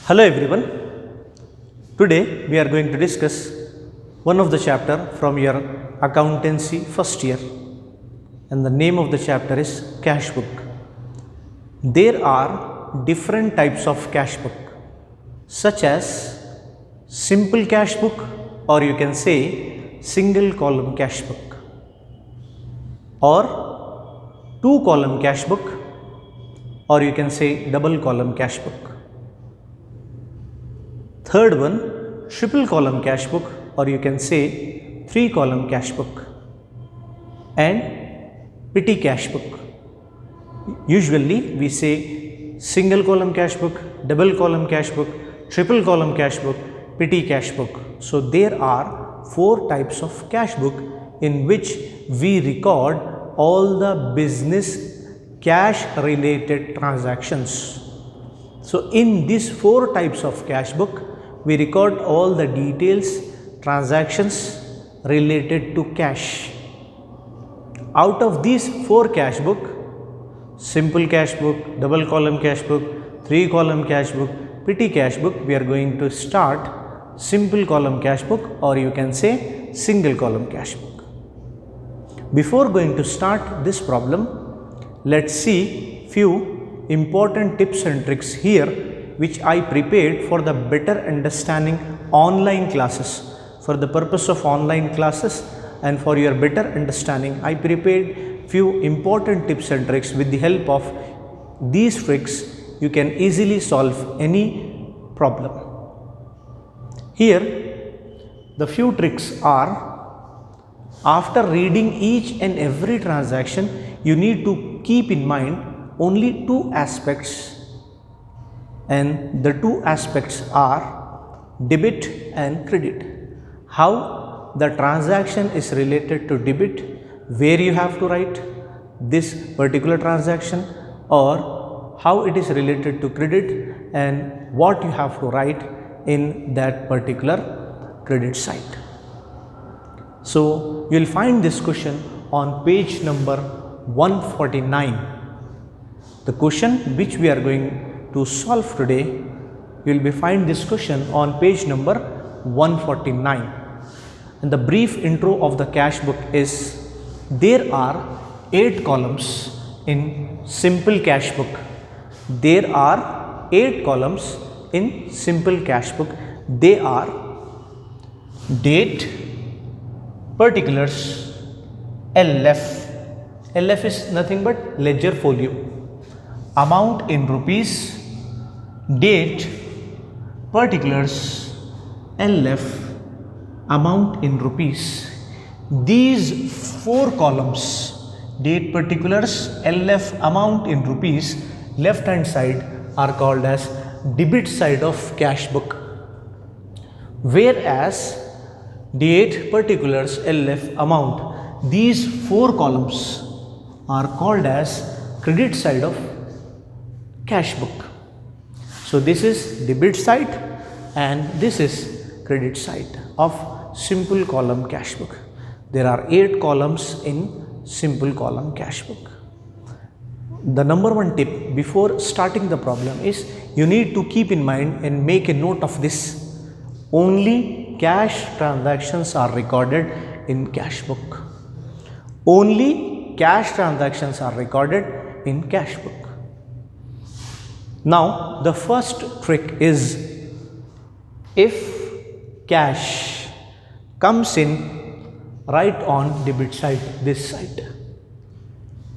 Hello everyone. Today we are going to discuss one of the chapter from your accountancy first year, and the name of the chapter is cash book. There are different types of cash book such as simple cash book, or you can say single column cash book, or two column cash book, or you can say double column cash book. Third one, triple column cash book, or you can say three column cash book, and petty cash book. Usually we say single column cash book, double column cash book, triple column cash book, petty cash book. So there are four types of cash book in which we record all the business cash related transactions. So in these four types of cash book, we record all the details, transactions related to cash. Out of these four cash book, simple cash book, double column cash book, three column cash book, petty cash book, we are going to start simple column cash book, or you can say single column cash book. Before going to start this problem, let's see few important tips and tricks here which I prepared for the better understanding online classes. For the purpose of online classes and for your better understanding, I prepared few important tips and tricks. With the help of these tricks, you can easily solve any problem. Here, the few tricks are: after reading each and every transaction, you need to keep in mind only two aspects, and the two aspects are debit and credit. How the transaction is related to debit, where you have to write this particular transaction, or how it is related to credit and what you have to write in that particular credit side. So you will find this question on page number 149. The question which we are going to solve today, you will be find this question on page number 149. And the brief intro of the cash book is: there are 8 columns in simple cash book. There are 8 columns in simple cash book. They are date, particulars, LF. LF is nothing but ledger folio. Amount in rupees, date, particulars, LF, amount in rupees. These 4 columns, date, particulars, LF, amount in rupees, left hand side are called as debit side of cash book, whereas date, particulars, LF, amount, these 4 columns are called as credit side of cash book. So this is debit side and this is credit side of simple column cash book. There are 8 columns in simple column cash book. The number one tip before starting the problem is you need to keep in mind and make a note of this: only cash transactions are recorded in cash book. Only cash transactions are recorded in cash book. Now the first trick is, if cash comes in, write on debit side, this side.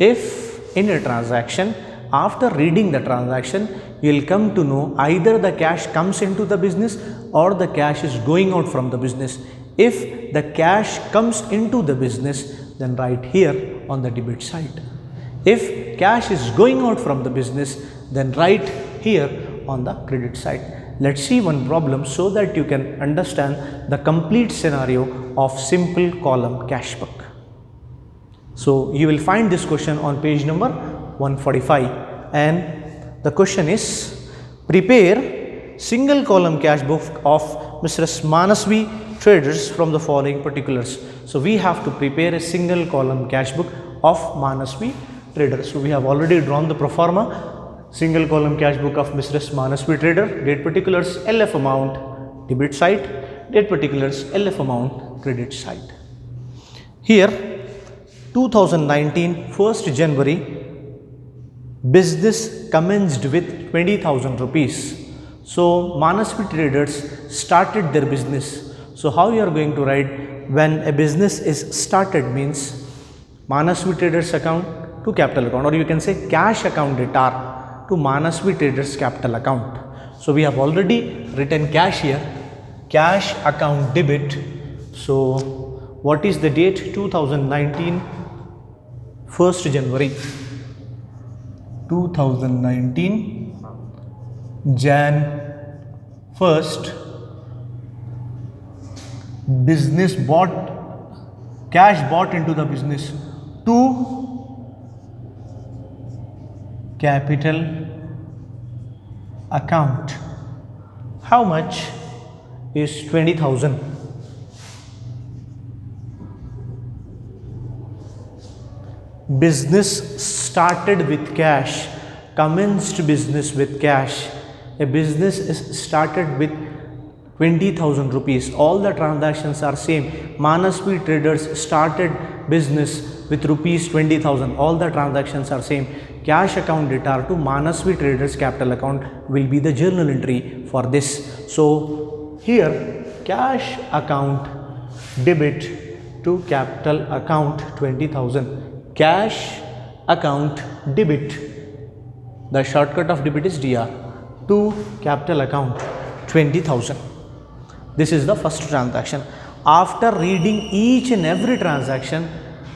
If in a transaction, after reading the transaction, you will come to know either the cash comes into the business or the cash is going out from the business. If the cash comes into the business, then write here on the debit side. If cash is going out from the business, then write here on the credit side. Let's see one problem so that you can understand the complete scenario of simple column cash book. So you will find this question on page number 145, and the question is: prepare single column cash book of Mr. Manasvi Traders from the following particulars. So we have to prepare a single column cash book of Manasvi Traders. So we have already drawn the pro forma. Single column cash book of Mrs. Manasvi Trader, date particulars, LF amount, debit side, date particulars, LF amount, credit side. Here 2019 1st January business commenced with 20,000 rupees. So Manasvi Traders started their business. So how you are going to write when a business is started means Manasvi Traders account to capital account, or you can say cash account debtor to Manasvi Traders capital account. So we have already written cash here, cash account debit. So what is the date? 2019 1st January. 2019 Jan 1st business bought, cash bought into the business to capital account. How much is 20,000? Business started with cash, commenced business with cash. A business is started with 20,000 rupees. All the transactions are same. Manasvi Traders started business with rupees 20,000. All the transactions are same. Cash account debtor to Manasvi Traders capital account will be the journal entry for this. So here cash account debit to capital account 20,000. Cash account debit, the shortcut of debit is DR, to capital account 20,000. This is the first transaction. After reading each and every transaction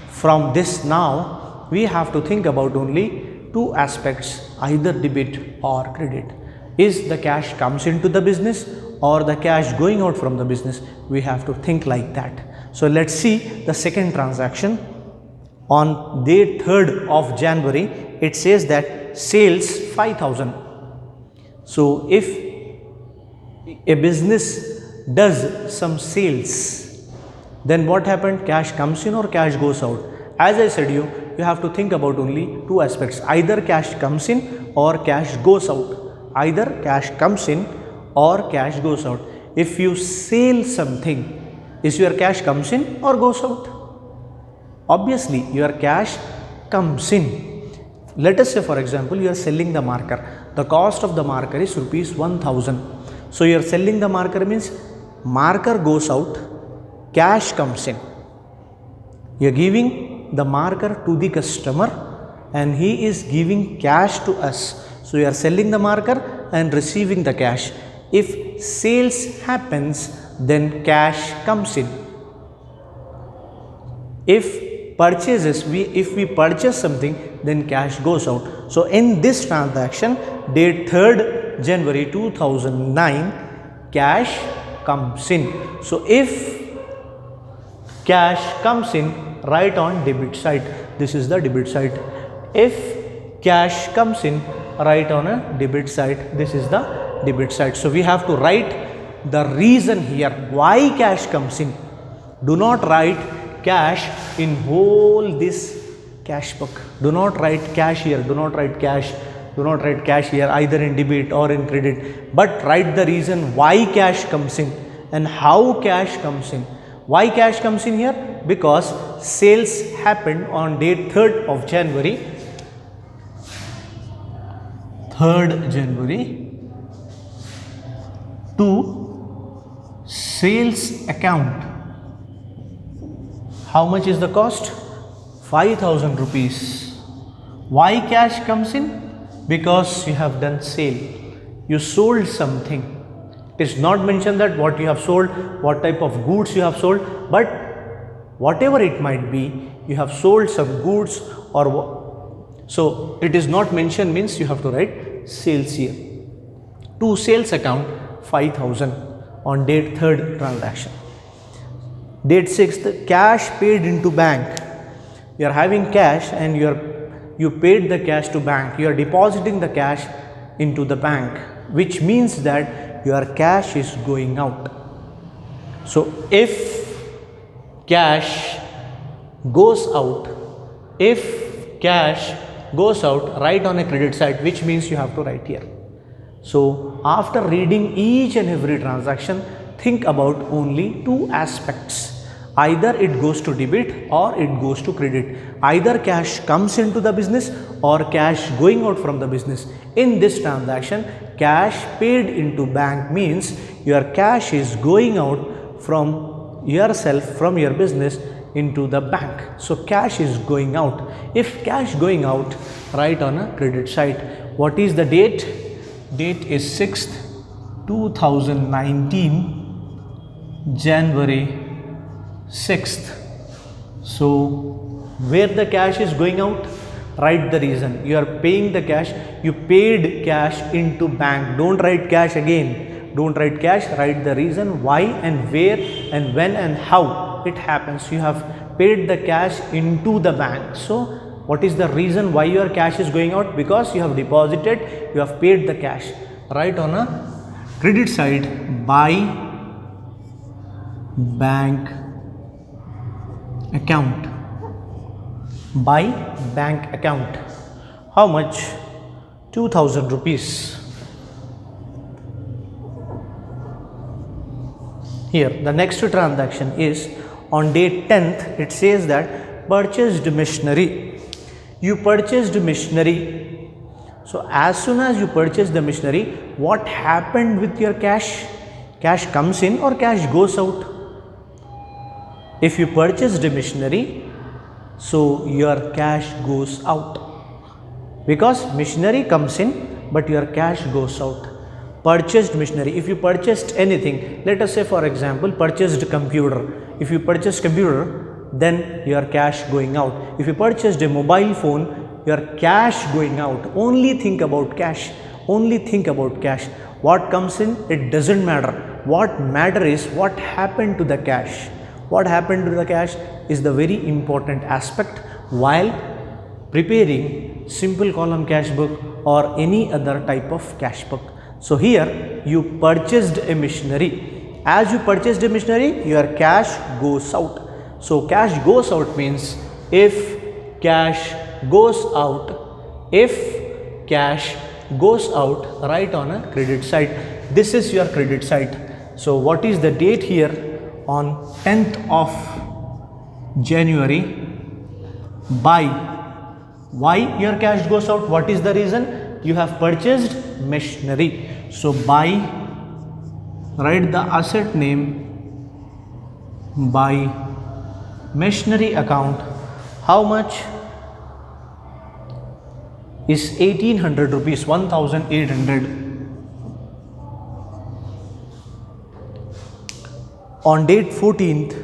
from this, now we have to think about only two aspects, either debit or credit. Is the cash comes into the business or the cash going out from the business? We have to think like that. So let's see the second transaction. On date 3rd of January, it says that sales 5,000. So if a business does some sales, then what happened? Cash comes in or cash goes out? As I said you have to think about only two aspects, either cash comes in or cash goes out. Either cash comes in or cash goes out. If you sell something, is your cash comes in or goes out? Obviously your cash comes in. Let us say for example you are selling the marker. The cost of the marker is rupees 1,000. So you are selling the marker means marker goes out, cash comes in. You are giving the marker to the customer and he is giving cash to us. So you are selling the marker and receiving the cash. If sales happens, then cash comes in. If purchases, if we purchase something, then cash goes out. So in this transaction, date 3rd January 2009, cash comes in. So if cash comes in, write on debit side. This is the debit side. If cash comes in, write on a debit side. This is the debit side. So we have to write the reason here why cash comes in. Do not write cash in whole this cash book. Do not write cash here. Do not write cash. Do not write cash here either in debit or in credit. But write the reason why cash comes in and how cash comes in. Why cash comes in here? Because sales happened on date 3rd of January. 3rd January to sales account. How much is the cost? 5,000 rupees. Why cash comes in? Because you have done sale. You sold something. It is not mentioned that what you have sold, what type of goods you have sold, but whatever it might be, you have sold some goods or so it is not mentioned means you have to write sales here. To sales account 5,000 on date 3rd transaction. Date 6th, cash paid into bank. You are having cash and you paid the cash to bank. You are depositing the cash into the bank, which means that your cash is going out. So if cash goes out, if cash goes out, write on a credit side, which means you have to write here. So after reading each and every transaction, think about only two aspects. Either it goes to debit or it goes to credit. Either cash comes into the business or cash going out from the business. In this transaction, cash paid into bank means your cash is going out from yourself, from your business into the bank. So cash is going out. If cash going out, write on a credit side. What is the date? Date is 6th, 2019, January 6th. So where the cash is going out, write the reason. You are paying the cash, you paid cash into bank. Don't write cash again. Don't write cash, write the reason why and where and when and how it happens. You have paid the cash into the bank. So what is the reason why your cash is going out? Because you have deposited, you have paid the cash. Write on a credit side, by bank account. By bank account. How much? 2000 rupees. Here the next transaction is on date 10th. It says that purchased machinery. You purchased machinery. So as soon as you purchase the machinery, what happened with your cash? Cash comes in or cash goes out? If you purchased the machinery, so your cash goes out, because machinery comes in but your cash goes out. Purchased machinery. If you purchased anything, let us say for example purchased computer. If you purchased computer, then your cash going out. If you purchased a mobile phone, your cash going out. Only think about cash. Only think about cash. What comes in, it doesn't matter. What matter is what happened to the cash. What happened to the cash is the very important aspect while preparing simple column cash book or any other type of cash book. So here you purchased a machinery. As you purchased a machinery, your cash goes out. So cash goes out means if cash goes out, write on a credit side. This is your credit side. So what is the date here? On 10th of January. By. Why your cash goes out? What is the reason? You have purchased machinery. So by, write the asset name, by machinery account. How much is 1800 rupees? 1800. On date 14th,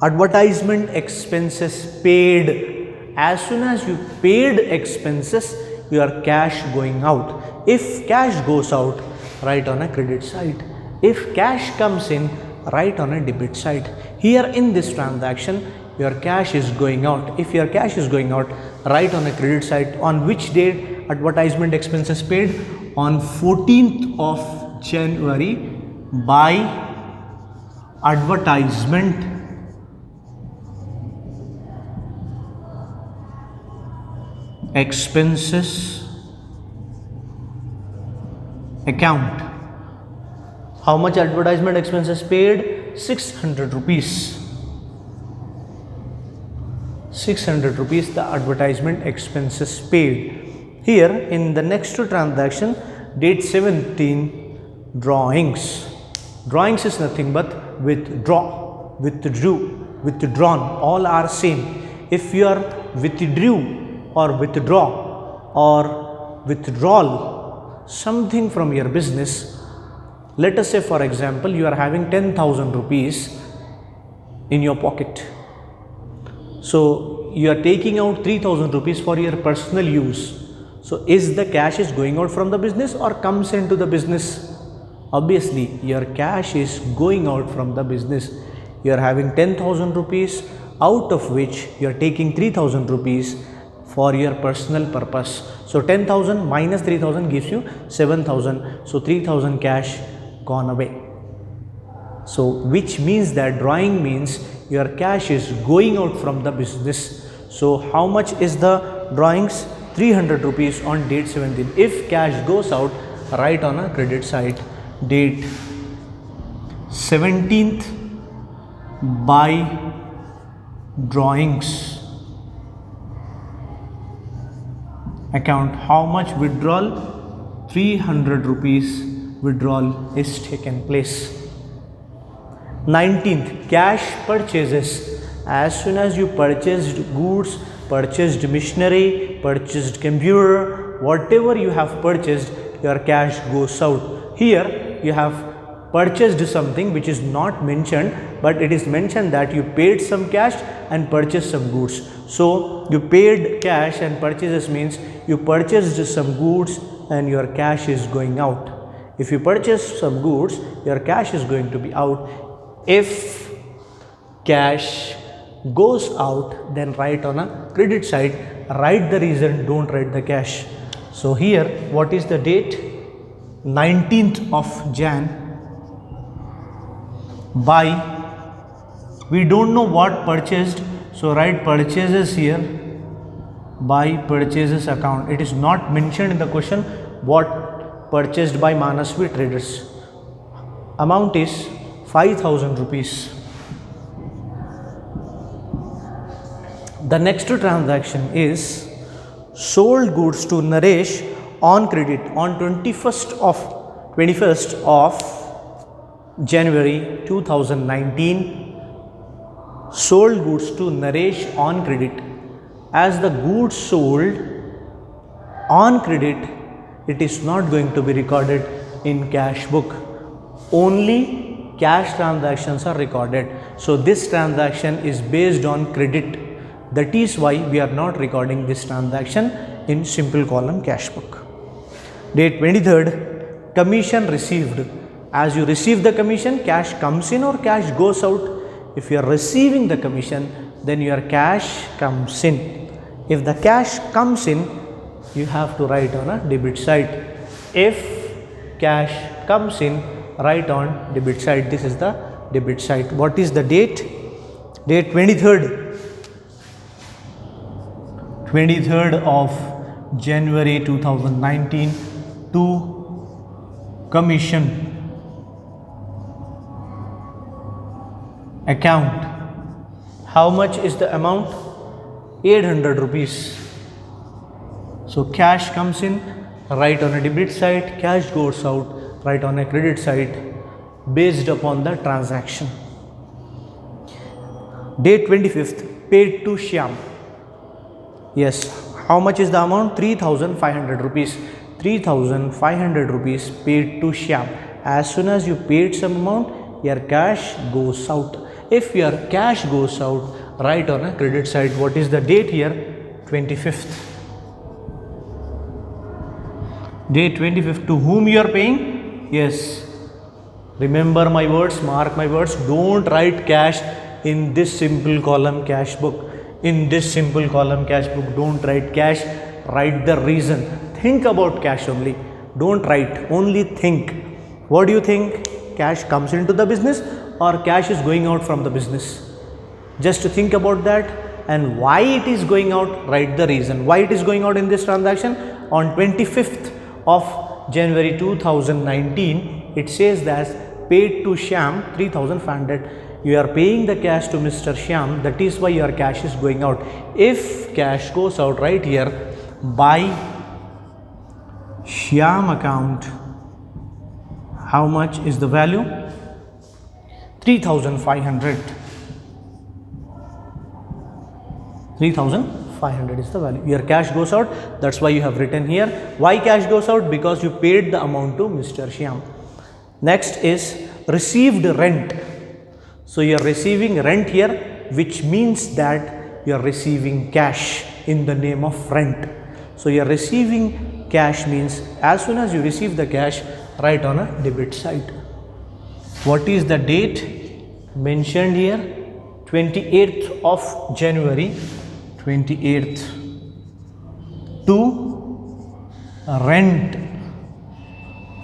advertisement expenses paid. As soon as you paid expenses, your cash going out. If cash goes out, write on a credit side. If cash comes in, write on a debit side. Here in this transaction, your cash is going out. If your cash is going out, write on a credit side. On which date advertisement expenses paid? On 14th of January. By advertisement expenses account. How much advertisement expenses paid? 600 rupees. 600 rupees the advertisement expenses paid. Here in the next transaction, date 17, drawings. Drawings is nothing but withdraw, withdrew, withdrawn, all are same. If you are withdrew or withdraw or withdrawal something from your business, let us say for example you are having 10,000 rupees in your pocket. So you are taking out 3,000 rupees for your personal use. So is the cash is going out from the business or comes into the business? Obviously your cash is going out from the business. You are having 10,000 rupees, out of which you are taking 3,000 rupees for your personal purpose. So 10,000 minus 3,000 gives you 7,000. So 3,000 cash gone away. So which means that drawing means your cash is going out from the business. So how much is the drawings? 300 rupees on date 17. If cash goes out, write on a credit side date 17th by drawings account. How much withdrawal? 300 rupees withdrawal is taken place. 19th, cash purchases. As soon as you purchased goods, purchased machinery, purchased computer, whatever you have purchased, your cash goes out. Here you have purchased something which is not mentioned, but it is mentioned that you paid some cash and purchased some goods. So you paid cash and purchases means you purchased some goods and your cash is going out. If you purchase some goods, your cash is going to be out. If cash goes out, then write on a credit side, write the reason, don't write the cash. So here, what is the date? 19th of Jan by, we don't know what purchased, so write purchases here by purchases account. It is not mentioned in the question what purchased by Manasvi Traders. Amount is 5,000 rupees. The next transaction is sold goods to Naresh on credit on 21st of January 2019. Sold goods to Naresh on credit. As the goods sold on credit, it is not going to be recorded in cash book. Only cash transactions are recorded. So this transaction is based on credit. That is why we are not recording this transaction in simple column cash book. Date 23rd, commission received. As you receive the commission, cash comes in or cash goes out. If you are receiving the commission, then your cash comes in. If the cash comes in, you have to write on a debit side. If cash comes in, write on debit side. This is the debit side. What is the date? Date 23rd of January 2019 to commission account. How much is the amount? 800 rupees. So cash comes in, write on a debit side, cash goes out, write on a credit side based upon the transaction. Date 25th, paid to Shyam. Yes, how much is the amount? 3,500 rupees. 3,500 rupees paid to Shyam. As soon as you paid some amount, your cash goes out. If your cash goes out, write on a credit side. What is the date here? 25th. Date 25th. To whom you are paying? Yes. Remember my words, mark my words. Don't write cash in this simple column cash book. In this simple column cash book, don't write cash, write the reason. Think about cash only. Don't write, only think. What do you think? Cash comes into the business or cash is going out from the business? Just to think about that, and why it is going out, write the reason. Why it is going out in this transaction? On 25th of January 2019, it says that paid to Shyam 3,500. You are paying the cash to Mr. Shyam, that is why your cash is going out. If cash goes out, right here, by Shyam account, how much is the value? 3,500. 3,500 is the value. Your cash goes out, that's why you have written here. Why cash goes out? Because you paid the amount to Mr. Shyam. Next is received rent. So you are receiving rent here, which means that you are receiving cash in the name of rent. So you are receiving cash means as soon as you receive the cash, write on a debit side. What is the date mentioned here? 28th of January, 28th to rent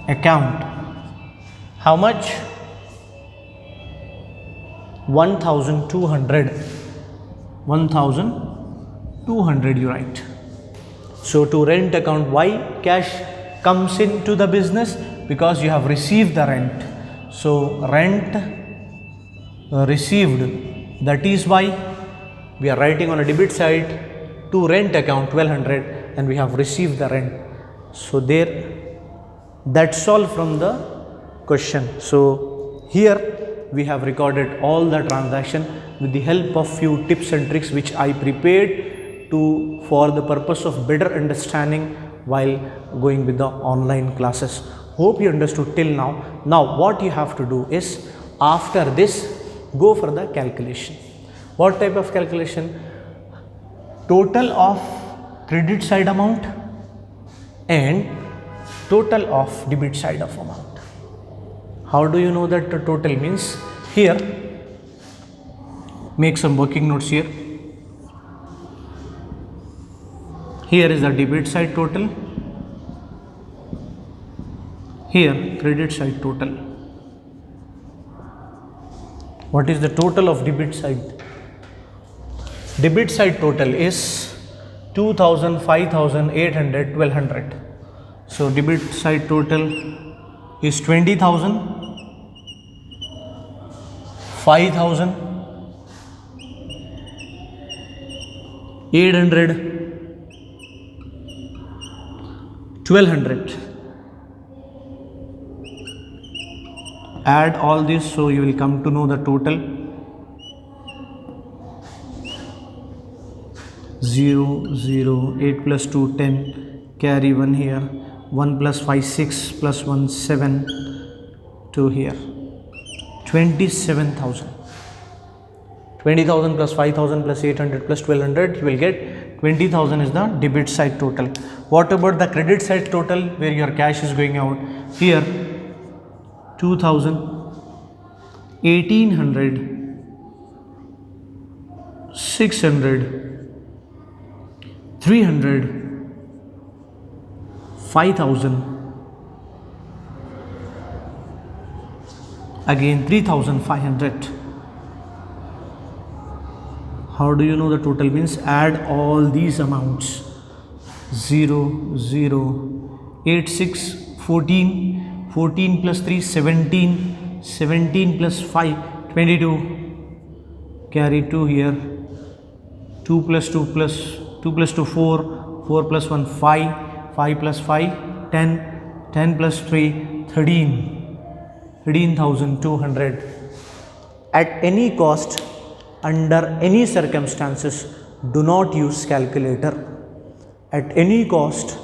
account. How much? 1,200. 1,200 you write. So to rent account, why cash comes into the business? Because you have received the rent. So rent received, that is why we are writing on a debit side to rent account 1200 and we have received the rent. So there, that's all from the question. So here we have recorded all the transaction with the help of few tips and tricks which I prepared to for the purpose of better understanding while going with the online classes. Hope you understood till now. Now what you have to do is, after this, go for the calculation. What type of calculation? Total of credit side amount and total of debit side of amount. How do you know that the total means? Here, make some working notes here. Here is the debit side total. Here, credit side total. What is the total of debit side? Debit side total is 2000, 5000, 800, 1200. So debit side total is 20,000, 5,000, 800, 1200. Add all this, so you will come to know the total. 0, 0, 8 plus 2, 10, carry 1 here, 1 plus 5, 6, plus 1, 7, 2 here, 27,000. 20,000 plus 5,000 plus 800 plus 1200, you will get 20,000 is the debit side total. What about the credit side total, where your cash is going out? Here, 2,000, 1,800, 600, 300, 5,000, again 3,500. How do you know the total means? Add all these amounts. 0, 0, 8, 6, 14, 14 plus 3, 17, 17 plus 5, 22, carry 2 here, 2 plus 2 plus 2 plus 2, 4, 4 plus 1, 5, 5 plus 5, 10, 10 plus 3, 13, 13,200. At any cost, under any circumstances, do not use calculator. At any cost,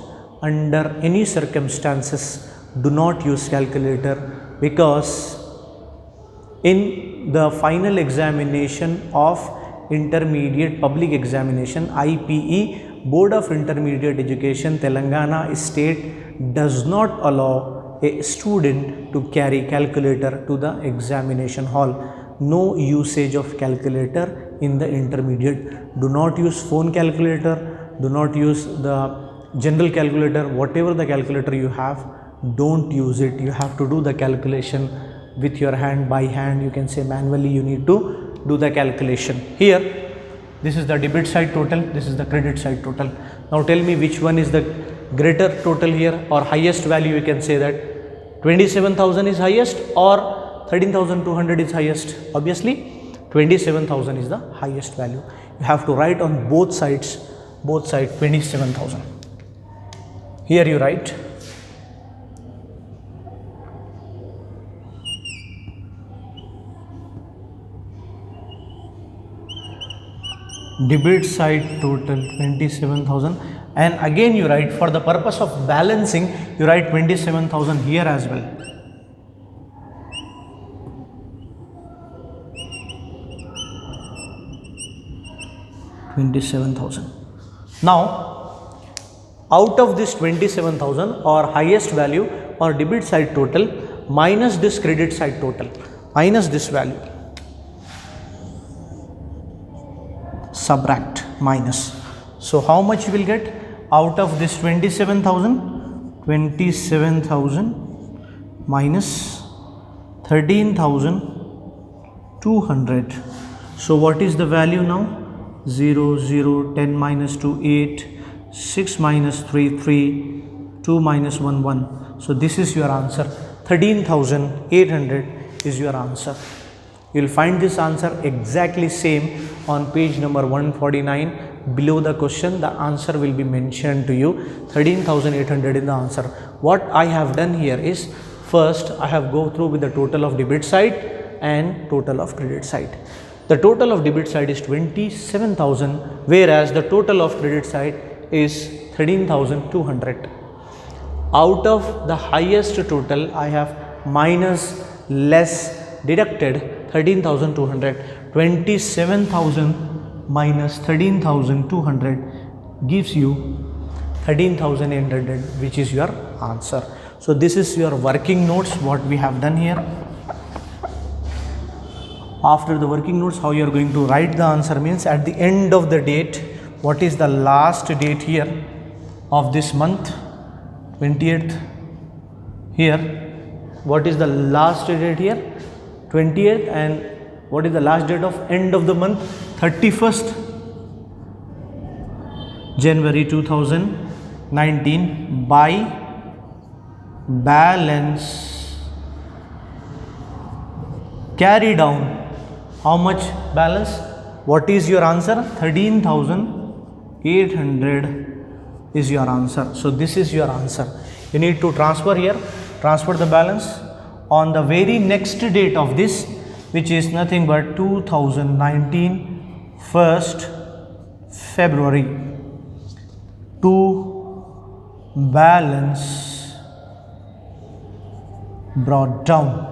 under any circumstances, do not use calculator, because in the final examination of intermediate public examination, IPE, Board of Intermediate Education, Telangana state does not allow a student to carry calculator to the examination hall. No usage of calculator in the intermediate. Do not use phone calculator, do not use the general calculator, whatever the calculator you have, don't use it. You have to do the calculation with your hand, by hand, you can say manually, you need to do the calculation. Here, this is the debit side total, this is the credit side total. Now tell me which one is the greater total here, or highest value. You can say that 27,000 is highest or 13,200 is highest. Obviously 27,000 is the highest value. You have to write on both sides 27,000. Here you write debit side total 27,000, and again you write, for the purpose of balancing, you write 27,000 here as well. Now, out of this 27,000, or highest value or debit side total minus this credit side total, minus this value, subtract, minus. So how much you will get out of this 27,000? 27,000 minus 13,200. So what is the value now? 0, 0, 10 minus 2, 8, 6 minus 3, 3, 2 minus 1, 1. So this is your answer. 13,800 is your answer. You will find this answer exactly same on page number 149. Below the question, the answer will be mentioned to you. 13,800 in the answer. What I have done here is, first I have go through with the total of debit side and total of credit side. The total of debit side is 27,000, whereas the total of credit side is 13,200. Out of the highest total, I have minus less deducted 13,200. 27,000 minus 13,200 gives you 13,800, which is your answer. So this is your working notes, what we have done here. After the working notes, how you are going to write the answer means, at the end of the date, what is the last date here of this month? 20th. Here, what is the last date here? 20th. And what is the last date of end of the month? 31st January 2019. By balance carry down. How much balance? What is your answer? 13,800 is your answer. So this is your answer. You need to transfer here, transfer the balance on the very next date of this, which is nothing but 2019 1st February, to balance brought down.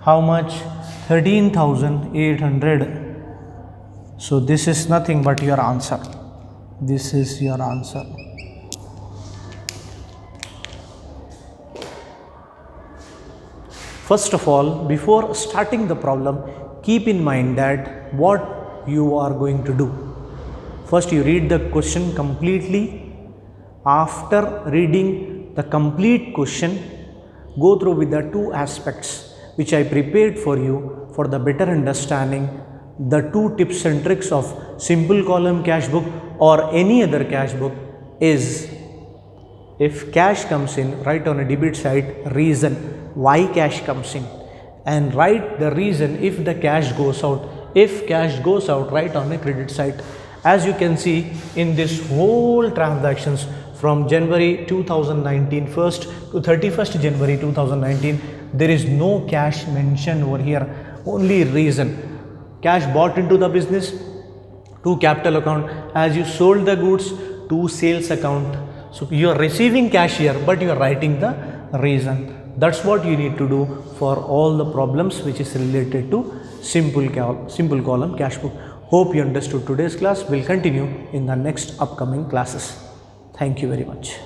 How much? 13,800. So this is nothing but your answer. This is your answer. First of all, before starting the problem, keep in mind that what you are going to do. First, you read the question completely. After reading the complete question, go through with the two aspects which I prepared for you for the better understanding. The two tips and tricks of simple column cash book or any other cash book is, if cash comes in, write on a debit side reason why cash comes in, and write the reason if the cash goes out. If cash goes out, write on a credit side. As you can see in this whole transactions from January 2019 1st to 31st January 2019, there is no cash mentioned over here, only reason. Cash bought into the business, to capital account. As you sold the goods, to sales account. So you are receiving cash here, but you are writing the reason. That's what you need to do for all the problems which is related to simple column cash book. Hope you understood today's class. We'll continue in the next upcoming classes. Thank you very much.